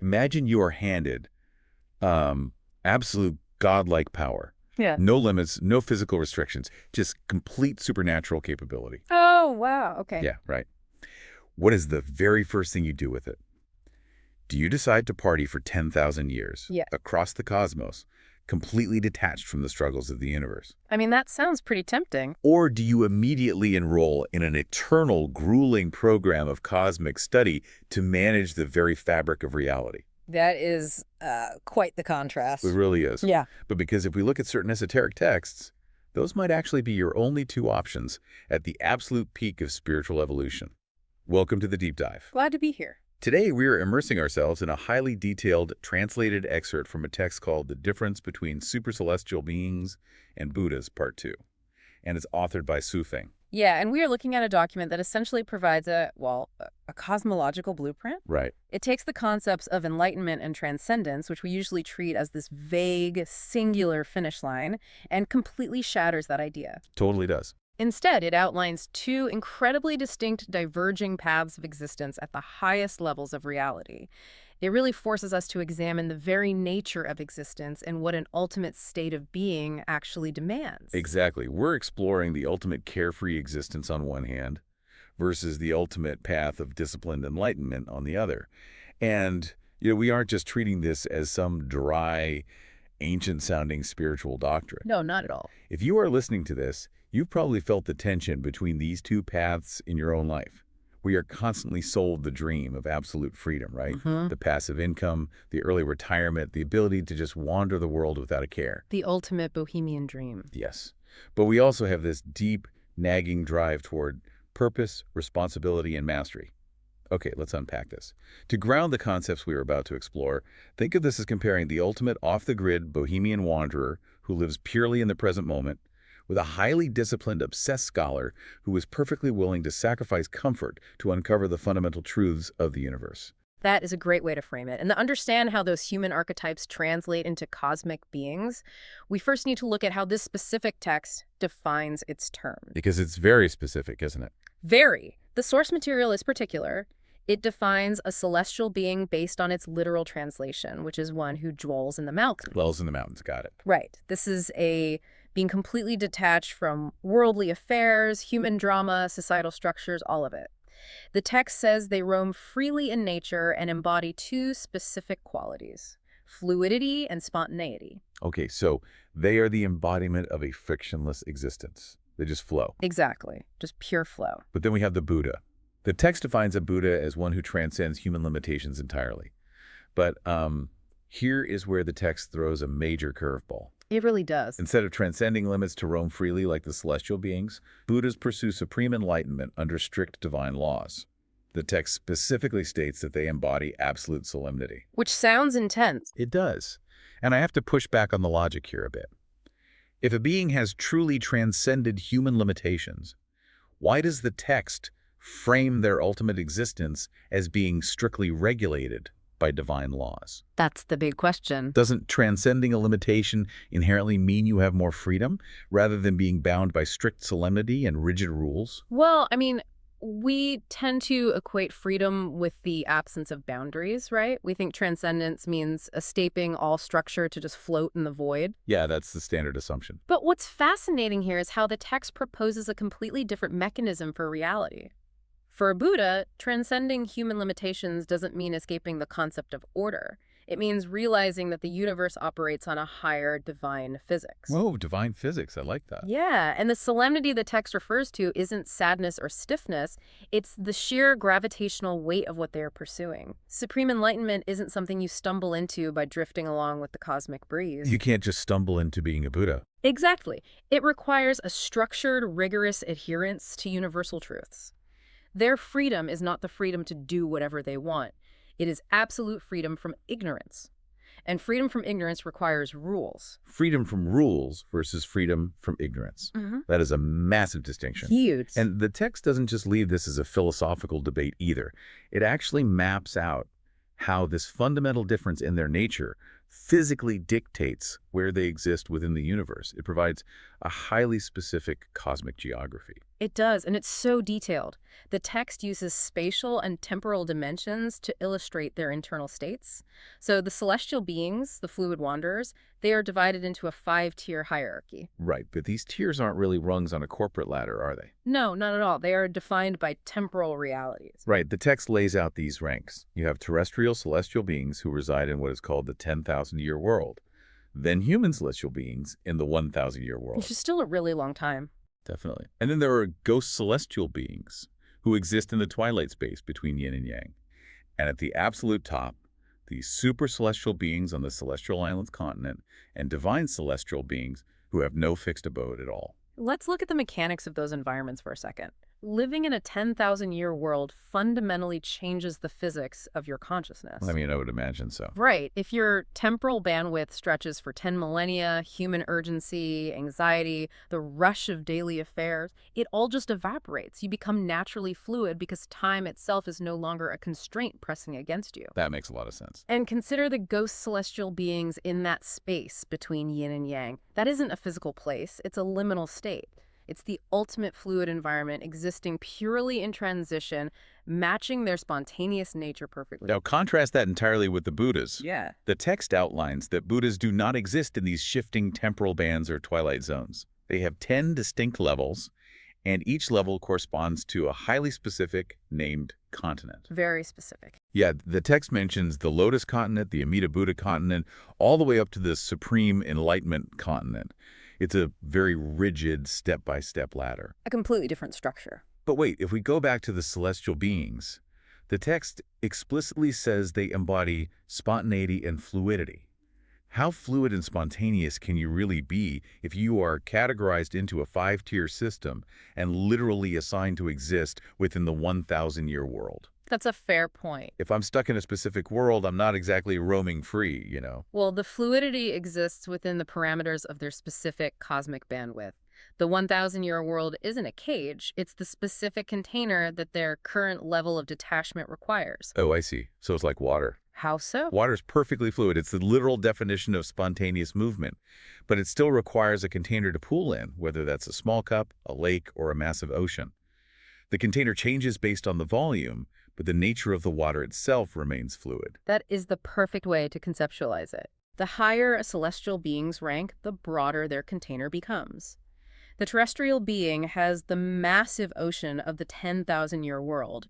Imagine you are handed absolute godlike power. Yeah. No limits, no physical restrictions, just complete supernatural capability. Oh, wow. Okay. Yeah, right. What is the very first thing you do with it? Do you decide to party for 10,000 years Yeah. across the cosmos, completely detached from the struggles of the universe? I mean, that sounds pretty tempting. Or do you immediately enroll in an eternal, grueling program of cosmic study to manage the very fabric of reality? That is quite the It contrast. really is. Yeah. But because if we look at certain esoteric texts, those might actually be your only two options at the absolute peak of spiritual evolution. Welcome to the Deep Dive. Glad to be here. Today, we are immersing ourselves in a highly detailed, translated excerpt from a text called The Difference Between Supercelestial Beings and Buddhas, Part 2. And it's authored by Su Feng. Yeah, and we are looking at a document that essentially provides a cosmological blueprint. Right. It takes the concepts of enlightenment and transcendence, which we usually treat as this vague, singular finish line, and completely shatters that idea. Totally does. Instead, it outlines two incredibly distinct, diverging paths of existence at the highest levels of reality. It really forces us to examine the very nature of existence and what an ultimate state of being actually demands. Exactly. We're exploring the ultimate carefree existence on one hand versus the ultimate path of disciplined enlightenment on the other. And, we aren't just treating this as some dry, ancient-sounding spiritual doctrine. No, not at all. If you are listening to this, you've probably felt the tension between these two paths in your own life. We are constantly sold the dream of absolute freedom, right? Mm-hmm. The passive income, the early retirement, the ability to just wander the world without a care. The ultimate bohemian dream. Yes. But we also have this deep, nagging drive toward purpose, responsibility, and mastery. Okay, let's unpack this. To ground the concepts we are about to explore, think of this as comparing the ultimate off-the-grid bohemian wanderer who lives purely in the present moment with a highly disciplined, obsessed scholar who is perfectly willing to sacrifice comfort to uncover the fundamental truths of the universe. That is a great way to frame it. And to understand how those human archetypes translate into cosmic beings, we first need to look at how this specific text defines its terms. Because it's very specific, isn't it? Very. The source material is particular. It defines a celestial being based on its literal translation, which is one who dwells in the mountains. Dwells in the mountains, got it. Right. This is being completely detached from worldly affairs, human drama, societal structures, all of it. The text says they roam freely in nature and embody two specific qualities: fluidity and spontaneity. Okay, so they are the embodiment of a frictionless existence. They just flow. Exactly. Just pure flow. But then we have the Buddha. The text defines a Buddha as one who transcends human limitations entirely. But here is where the text throws a major curveball. It really does. Instead of transcending limits to roam freely like the celestial beings, Buddhas pursue supreme enlightenment under strict divine laws. The text specifically states that they embody absolute solemnity. Which sounds intense. It does. And I have to push back on the logic here a bit. If a being has truly transcended human limitations, why does the text frame their ultimate existence as being strictly regulated by divine laws? That's the big question. Doesn't transcending a limitation inherently mean you have more freedom, rather than being bound by strict solemnity and rigid rules? Well, I mean, we tend to equate freedom with the absence of boundaries, right? We think transcendence means escaping all structure to just float in the void. Yeah, that's the standard assumption. But what's fascinating here is how the text proposes a completely different mechanism for reality. For a Buddha, transcending human limitations doesn't mean escaping the concept of order. It means realizing that the universe operates on a higher divine physics. Whoa, divine physics. I like that. Yeah, and the solemnity the text refers to isn't sadness or stiffness. It's the sheer gravitational weight of what they are pursuing. Supreme enlightenment isn't something you stumble into by drifting along with the cosmic breeze. You can't just stumble into being a Buddha. Exactly. It requires a structured, rigorous adherence to universal truths. Their freedom is not the freedom to do whatever they want. It is absolute freedom from ignorance. And freedom from ignorance requires rules. Freedom from rules versus freedom from ignorance. Mm-hmm. That is a massive distinction. Huge. And the text doesn't just leave this as a philosophical debate either. It actually maps out how this fundamental difference in their nature physically dictates where they exist within the universe. It provides a highly specific cosmic geography. It does, and it's so detailed. The text uses spatial and temporal dimensions to illustrate their internal states. So the celestial beings, the fluid wanderers, they are divided into a 5-tier hierarchy. Right, but these tiers aren't really rungs on a corporate ladder, are they? No, not at all. They are defined by temporal realities. Right, the text lays out these ranks. You have terrestrial celestial beings who reside in what is called the 10,000-year world, then human celestial beings in the 1,000-year world. Which is still a really long time. Definitely. And then there are ghost celestial beings who exist in the twilight space between yin and yang. And at the absolute top, the super celestial beings on the celestial islands continent and divine celestial beings who have no fixed abode at all. Let's look at the mechanics of those environments for a second. Living in a 10,000-year world fundamentally changes the physics of your consciousness. I mean, I would imagine so. Right. If your temporal bandwidth stretches for 10 millennia, human urgency, anxiety, the rush of daily affairs, it all just evaporates. You become naturally fluid because time itself is no longer a constraint pressing against you. That makes a lot of sense. And consider the ghost celestial beings in that space between yin and yang. That isn't a physical place, it's a liminal state. It's the ultimate fluid environment existing purely in transition, matching their spontaneous nature perfectly. Now, contrast that entirely with the Buddhas. Yeah. The text outlines that Buddhas do not exist in these shifting temporal bands or twilight zones. They have 10 distinct levels, and each level corresponds to a highly specific named continent. Very specific. Yeah, the text mentions the Lotus continent, the Amida Buddha continent, all the way up to the Supreme Enlightenment continent. It's a very rigid step-by-step ladder. A completely different structure. But wait, if we go back to the celestial beings, the text explicitly says they embody spontaneity and fluidity. How fluid and spontaneous can you really be if you are categorized into a 5-tier system and literally assigned to exist within the 1,000-year world? That's a fair point. If I'm stuck in a specific world, I'm not exactly roaming free, you know? Well, the fluidity exists within the parameters of their specific cosmic bandwidth. The 1,000-year world isn't a cage, it's the specific container that their current level of detachment requires. Oh, I see. So it's like water. How so? Water is perfectly fluid. It's the literal definition of spontaneous movement. But it still requires a container to pool in, whether that's a small cup, a lake, or a massive ocean. The container changes based on the volume, but the nature of the water itself remains fluid. That is the perfect way to conceptualize it. The higher a celestial being's rank, the broader their container becomes. The terrestrial being has the massive ocean of the 10,000-year world,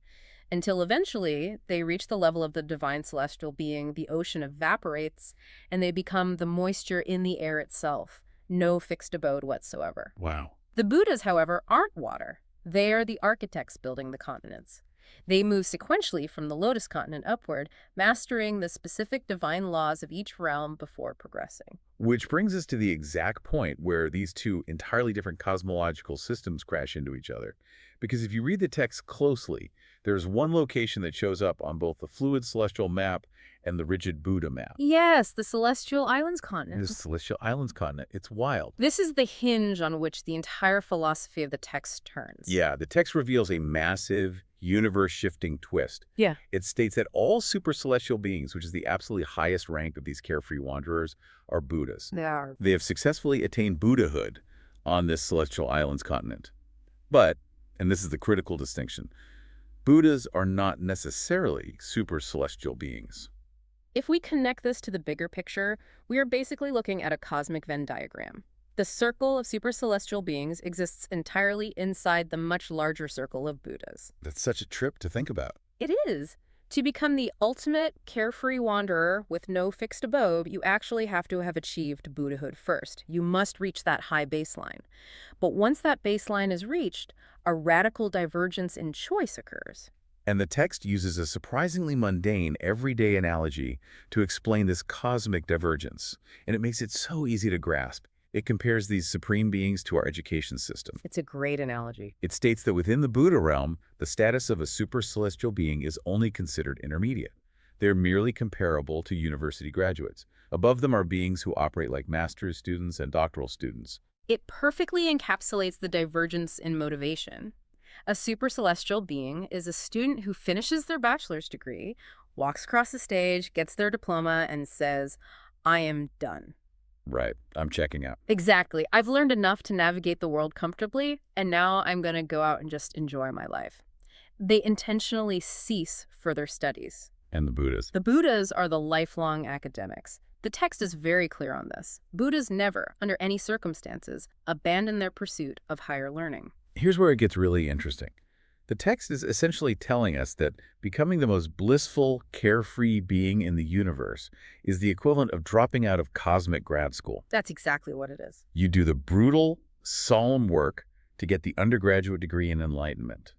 until eventually they reach the level of the divine celestial being, the ocean evaporates, and they become the moisture in the air itself. No fixed abode whatsoever. Wow. The Buddhas, however, aren't water. They are the architects building the continents. They move sequentially from the Lotus continent upward, mastering the specific divine laws of each realm before progressing. Which brings us to the exact point where these two entirely different cosmological systems crash into each other. Because if you read the text closely, there's one location that shows up on both the fluid celestial map and the rigid Buddha map. Yes, the Celestial Islands continent. The Celestial Islands continent. It's wild. This is the hinge on which the entire philosophy of the text turns. Yeah, the text reveals a massive, universe-shifting twist. Yeah. It states that all super celestial beings, which is the absolutely highest rank of these carefree wanderers, are Buddhas. They are. They have successfully attained Buddhahood on this Celestial Islands continent. But, and this is the critical distinction, Buddhas are not necessarily super celestial beings. If we connect this to the bigger picture, we are basically looking at a cosmic Venn diagram. The circle of super celestial beings exists entirely inside the much larger circle of Buddhas. That's such a trip to think about. It is. To become the ultimate carefree wanderer with no fixed abode, you actually have to have achieved Buddhahood first. You must reach that high baseline. But once that baseline is reached, a radical divergence in choice occurs. And the text uses a surprisingly mundane, everyday analogy to explain this cosmic divergence. And it makes it so easy to grasp. It compares these supreme beings to our education system. It's a great analogy. It states that within the Buddha realm, the status of a super celestial being is only considered intermediate. They're merely comparable to university graduates. Above them are beings who operate like master's students and doctoral students. It perfectly encapsulates the divergence in motivation. A super celestial being is a student who finishes their bachelor's degree, walks across the stage, gets their diploma, and says, I am done. Right. I'm checking out. Exactly. I've learned enough to navigate the world comfortably, and now I'm going to go out and just enjoy my life. They intentionally cease further studies. And the Buddhas. The Buddhas are the lifelong academics. The text is very clear on this. Buddhas never, under any circumstances, abandon their pursuit of higher learning. Here's where it gets really interesting. The text is essentially telling us that becoming the most blissful, carefree being in the universe is the equivalent of dropping out of cosmic grad school. That's exactly what it is. You do the brutal, solemn work to get the undergraduate degree in enlightenment.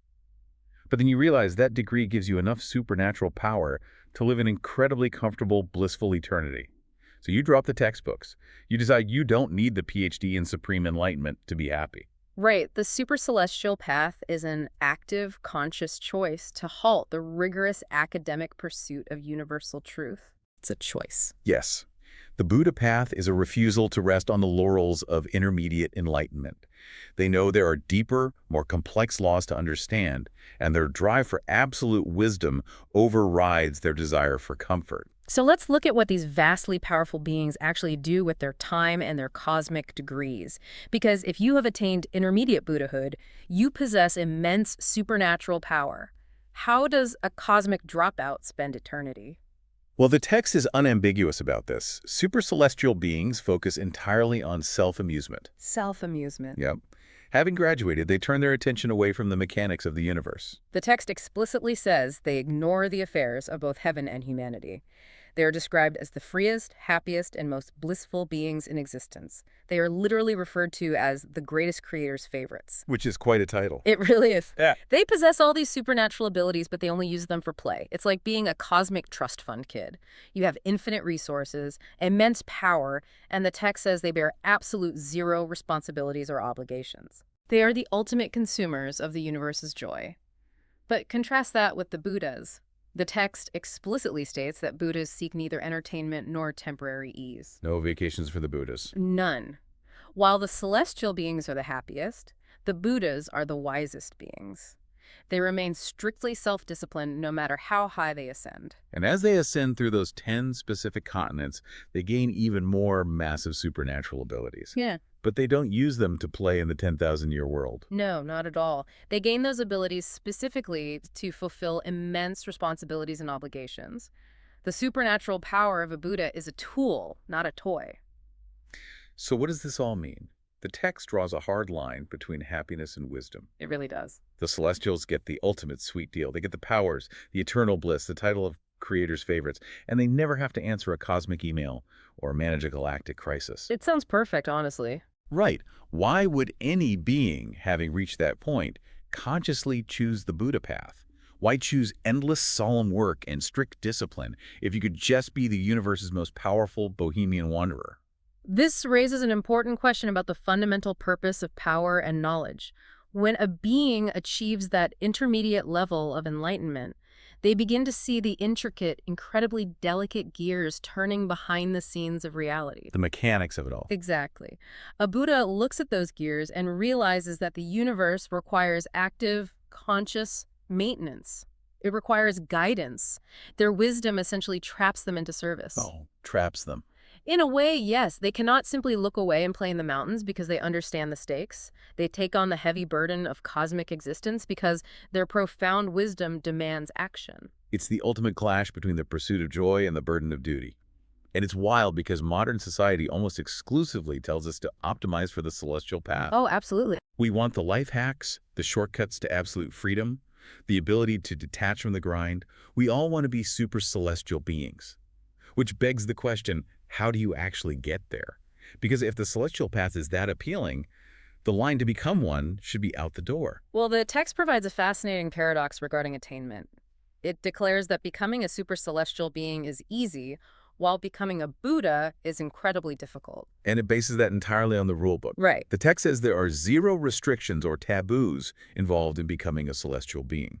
But then you realize that degree gives you enough supernatural power to live an incredibly comfortable, blissful eternity. So you drop the textbooks. You decide you don't need the PhD in supreme enlightenment to be happy. Right. The super celestial path is an active, conscious choice to halt the rigorous academic pursuit of universal truth. It's a choice. Yes. The Buddha path is a refusal to rest on the laurels of intermediate enlightenment. They know there are deeper, more complex laws to understand, and their drive for absolute wisdom overrides their desire for comfort. So let's look at what these vastly powerful beings actually do with their time and their cosmic degrees. Because if you have attained intermediate Buddhahood, you possess immense supernatural power. How does a cosmic dropout spend eternity? Well, the text is unambiguous about this. Super celestial beings focus entirely on self-amusement. Self-amusement. Yep. Having graduated, they turn their attention away from the mechanics of the universe. The text explicitly says they ignore the affairs of both heaven and humanity. They are described as the freest, happiest, and most blissful beings in existence. They are literally referred to as the greatest creator's favorites. Which is quite a title. It really is. Yeah. They possess all these supernatural abilities, but they only use them for play. It's like being a cosmic trust fund kid. You have infinite resources, immense power, and the text says they bear absolute zero responsibilities or obligations. They are the ultimate consumers of the universe's joy. But contrast that with the Buddhas. The text explicitly states that Buddhas seek neither entertainment nor temporary ease. No vacations for the Buddhas. None. While the celestial beings are the happiest, the Buddhas are the wisest beings. They remain strictly self-disciplined no matter how high they ascend. And as they ascend through those 10 specific continents, they gain even more massive supernatural abilities. Yeah. But they don't use them to play in the 10,000-year world. No, not at all. They gain those abilities specifically to fulfill immense responsibilities and obligations. The supernatural power of a Buddha is a tool, not a toy. So what does this all mean? The text draws a hard line between happiness and wisdom. It really does. The Celestials get the ultimate sweet deal. They get the powers, the eternal bliss, the title of creator's favorites, and they never have to answer a cosmic email or manage a galactic crisis. It sounds perfect, honestly. Right. Why would any being, having reached that point, consciously choose the Buddha path? Why choose endless solemn work and strict discipline if you could just be the universe's most powerful bohemian wanderer? This raises an important question about the fundamental purpose of power and knowledge. When a being achieves that intermediate level of enlightenment, they begin to see the intricate, incredibly delicate gears turning behind the scenes of reality. The mechanics of it all. Exactly. A Buddha looks at those gears and realizes that the universe requires active, conscious maintenance. It requires guidance. Their wisdom essentially traps them into service. Oh, traps them. In a way, yes. They cannot simply look away and play in the mountains because they understand the stakes. They take on the heavy burden of cosmic existence because their profound wisdom demands action. It's the ultimate clash between the pursuit of joy and the burden of duty. And it's wild because modern society almost exclusively tells us to optimize for the celestial path. Oh, absolutely. We want the life hacks, the shortcuts to absolute freedom, the ability to detach from the grind. We all want to be super celestial beings. Which begs the question, how do you actually get there? Because if the celestial path is that appealing, the line to become one should be out the door. Well, the text provides a fascinating paradox regarding attainment. It declares that becoming a super celestial being is easy, while becoming a Buddha is incredibly difficult. And it bases that entirely on the rulebook. Right. The text says there are zero restrictions or taboos involved in becoming a celestial being.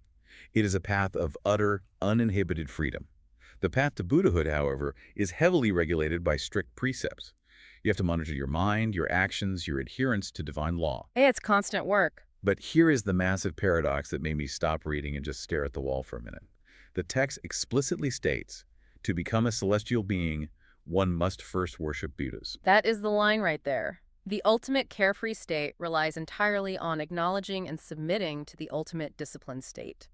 It is a path of utter, uninhibited freedom. The path to Buddhahood, however, is heavily regulated by strict precepts. You have to monitor your mind, your actions, your adherence to divine law. Hey, it's constant work. But here is the massive paradox that made me stop reading and just stare at the wall for a minute. The text explicitly states, to become a celestial being, one must first worship Buddhas. That is the line right there. The ultimate carefree state relies entirely on acknowledging and submitting to the ultimate disciplined state.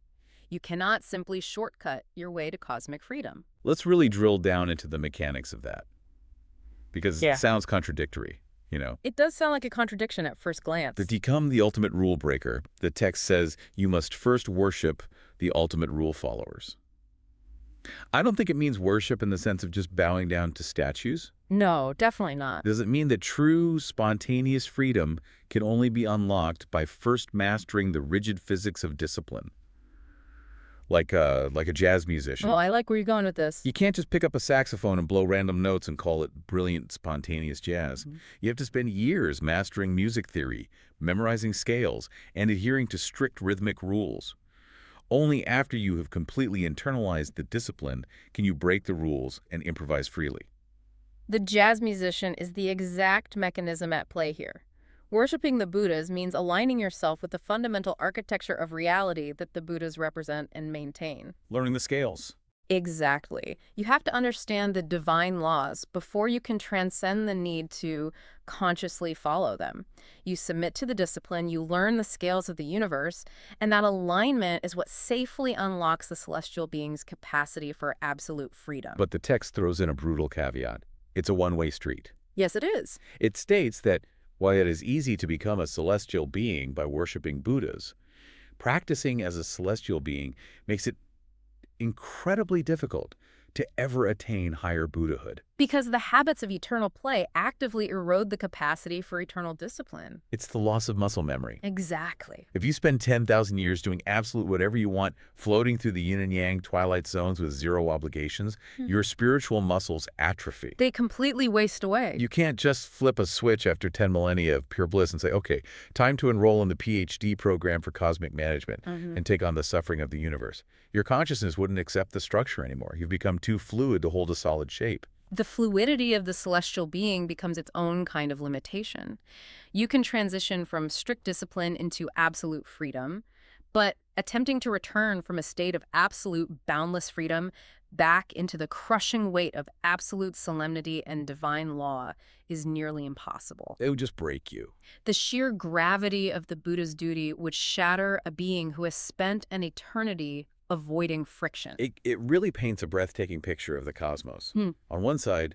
You cannot simply shortcut your way to cosmic freedom. Let's really drill down into the mechanics of that, because Yeah. it sounds contradictory, It does sound like a contradiction at first glance. To become the ultimate rule breaker, the text says you must first worship the ultimate rule followers. I don't think it means worship in the sense of just bowing down to statues. No, definitely not. Does it mean that true, spontaneous freedom can only be unlocked by first mastering the rigid physics of discipline? Like a jazz musician. Well, I like where you're going with this. You can't just pick up a saxophone and blow random notes and call it brilliant, spontaneous jazz. You have to spend years mastering music theory, memorizing scales, and adhering to strict rhythmic rules. Only after you have completely internalized the discipline can you break the rules and improvise freely. The jazz musician is the exact mechanism at play here. Worshipping the Buddhas means aligning yourself with the fundamental architecture of reality that the Buddhas represent and maintain. Learning the scales. Exactly. You have to understand the divine laws before you can transcend the need to consciously follow them. You submit to the discipline, you learn the scales of the universe, and that alignment is what safely unlocks the celestial being's capacity for absolute freedom. But the text throws in a brutal caveat. It's a one-way street. Yes, it is. It states that while it is easy to become a celestial being by worshiping Buddhas, practicing as a celestial being makes it incredibly difficult to ever attain higher Buddhahood. Because the habits of eternal play actively erode the capacity for eternal discipline. It's the loss of muscle memory. Exactly. If you spend 10,000 years doing absolute whatever you want, floating through the yin and yang twilight zones with zero obligations, your spiritual muscles atrophy. They completely waste away. You can't just flip a switch after 10 millennia of pure bliss and say, okay, time to enroll in the PhD program for cosmic management and take on the suffering of the universe. Your consciousness wouldn't accept the structure anymore. You've become too fluid to hold a solid shape. The fluidity of the celestial being becomes its own kind of limitation. You can transition from strict discipline into absolute freedom, but attempting to return from a state of absolute boundless freedom back into the crushing weight of absolute solemnity and divine law is nearly impossible. It would just break you. The sheer gravity of the Buddha's duty would shatter a being who has spent an eternity avoiding friction. It really paints a breathtaking picture of the cosmos. On one side,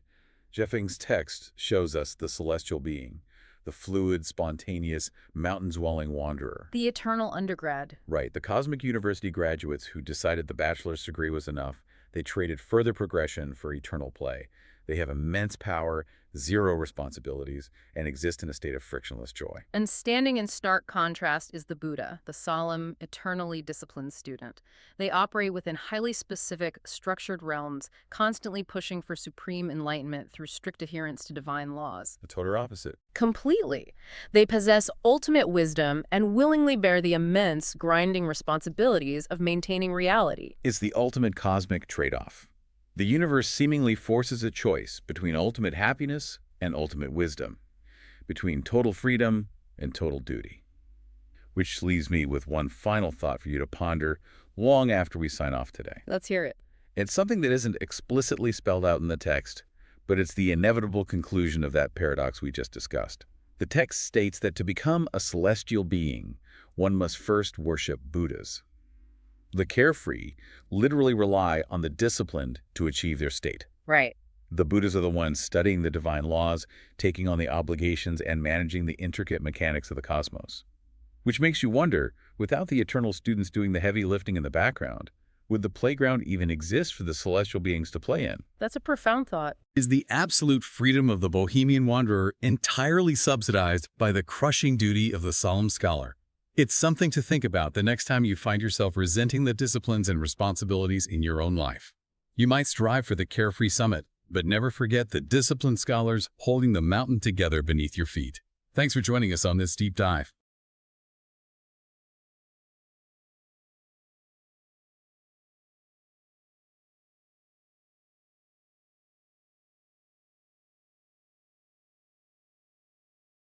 Jeffing's text shows us the celestial being, the fluid, spontaneous, mountain-dwelling wanderer. The eternal undergrad. Right, the cosmic university graduates who decided the bachelor's degree was enough. They traded further progression for eternal play. They have immense power, zero responsibilities, and exist in a state of frictionless joy. And standing in stark contrast is the Buddha, the solemn, eternally disciplined student. They operate within highly specific, structured realms, constantly pushing for supreme enlightenment through strict adherence to divine laws. The total opposite. Completely. They possess ultimate wisdom and willingly bear the immense, grinding responsibilities of maintaining reality. It's the ultimate cosmic trade-off. The universe seemingly forces a choice between ultimate happiness and ultimate wisdom, between total freedom and total duty. Which leaves me with one final thought for you to ponder long after we sign off today. Let's hear it. It's something that isn't explicitly spelled out in the text, but it's the inevitable conclusion of that paradox we just discussed. The text states that to become a celestial being, one must first worship Buddhas. The carefree literally rely on the disciplined to achieve their state. Right. The Buddhas are the ones studying the divine laws, taking on the obligations, and managing the intricate mechanics of the cosmos. Which makes you wonder, without the eternal students doing the heavy lifting in the background, would the playground even exist for the celestial beings to play in? That's a profound thought. Is the absolute freedom of the bohemian wanderer entirely subsidized by the crushing duty of the solemn scholar? It's something to think about the next time you find yourself resenting the disciplines and responsibilities in your own life. You might strive for the carefree summit, but never forget the disciplined scholars holding the mountain together beneath your feet. Thanks for joining us on this deep dive.